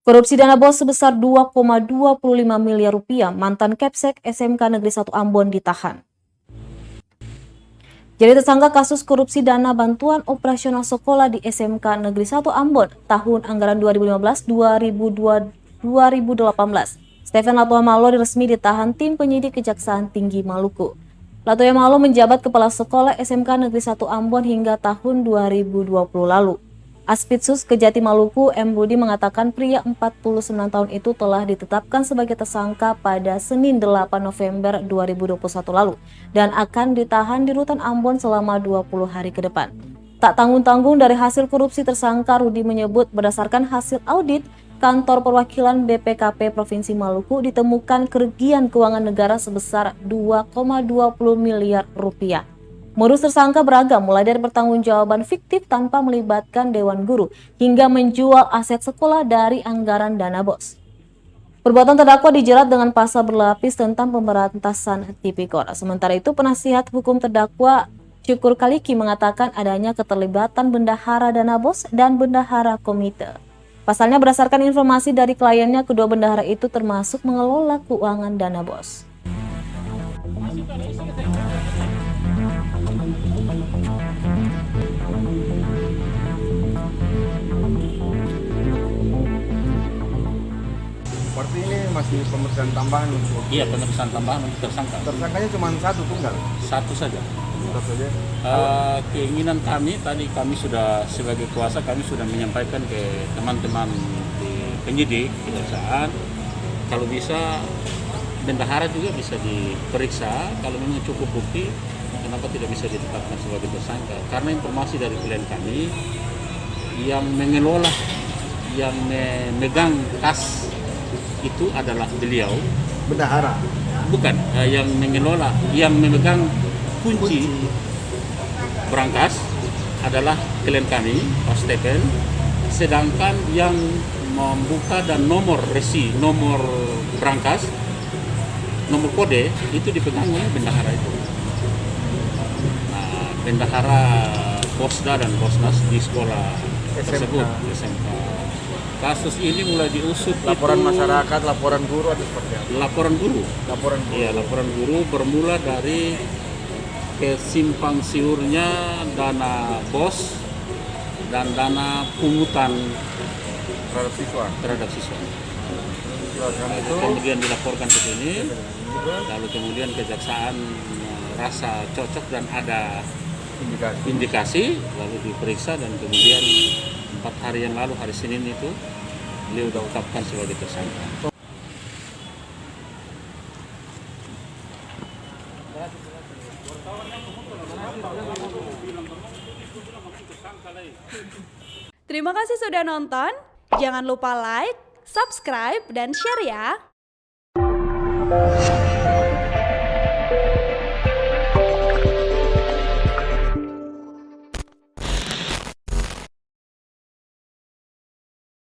Korupsi dana bos sebesar 2,25 miliar rupiah, mantan Kepsek SMK Negeri 1 Ambon ditahan. Jadi tersangka kasus korupsi dana bantuan operasional sekolah di SMK Negeri 1 Ambon tahun anggaran 2015-2018, Stephen Latuamalo resmi ditahan tim penyidik Kejaksaan Tinggi Maluku. Latuamalo menjabat kepala sekolah SMK Negeri 1 Ambon hingga tahun 2020 lalu. Aspitsus Kejati Maluku, M. Budi mengatakan pria 49 tahun itu telah ditetapkan sebagai tersangka pada Senin 8 November 2021 lalu dan akan ditahan di Rutan Ambon selama 20 hari ke depan. Tak tanggung-tanggung dari hasil korupsi tersangka, Rudi menyebut berdasarkan hasil audit Kantor Perwakilan BPKP Provinsi Maluku ditemukan kerugian keuangan negara sebesar 2,20 miliar rupiah. Modus tersangka beragam, mulai dari pertanggungjawaban fiktif tanpa melibatkan Dewan Guru, hingga menjual aset sekolah dari anggaran dana bos. Perbuatan terdakwa dijerat dengan pasal berlapis tentang pemberantasan tipikor. Sementara itu, penasihat hukum terdakwa Syukur Kaliki mengatakan adanya keterlibatan bendahara dana bos dan bendahara komite. Pasalnya berdasarkan informasi dari kliennya, kedua bendahara itu termasuk mengelola keuangan dana bos. Berarti ini masih pemeriksaan tambahan untuk... Iya, pemeriksaan tambahan untuk tersangka. Tersangkanya cuma satu tunggal? Satu saja. Satu saja? Keinginan kami, tadi kami sudah sebagai kuasa, kami sudah menyampaikan ke teman-teman di penyidik, kejaksaan, kalau bisa bendahara juga bisa diperiksa, kalau memang cukup bukti, kenapa tidak bisa ditetapkan sebagai tersangka? Karena informasi dari klien kami, yang mengelola, yang memegang kas itu adalah beliau. Bendahara? Bukan, yang mengelola, yang memegang kunci berangkas adalah klien kami, Pak Stephen, sedangkan yang membuka dan nomor resi, nomor berangkas, nomor kode itu dipegang oleh bendahara itu. Nah, bendahara Posda dan Posnas di sekolah tersebut, SMK. Kasus ini mulai diusut. Laporan itu, masyarakat, laporan guru atau seperti apa? Laporan guru. Laporan guru. Iya, laporan guru bermula dari kesimpang siurnya dana bos dan dana pungutan terhadap siswa. Itu kemudian dilaporkan ke sini, lalu kemudian kejaksaan rasa cocok dan ada indikasi, lalu diperiksa dan kemudian 4 hari yang lalu, hari Senin itu beliau ditetapkan sebagai tersangka. Terima kasih sudah nonton. Jangan lupa like, subscribe, dan share ya.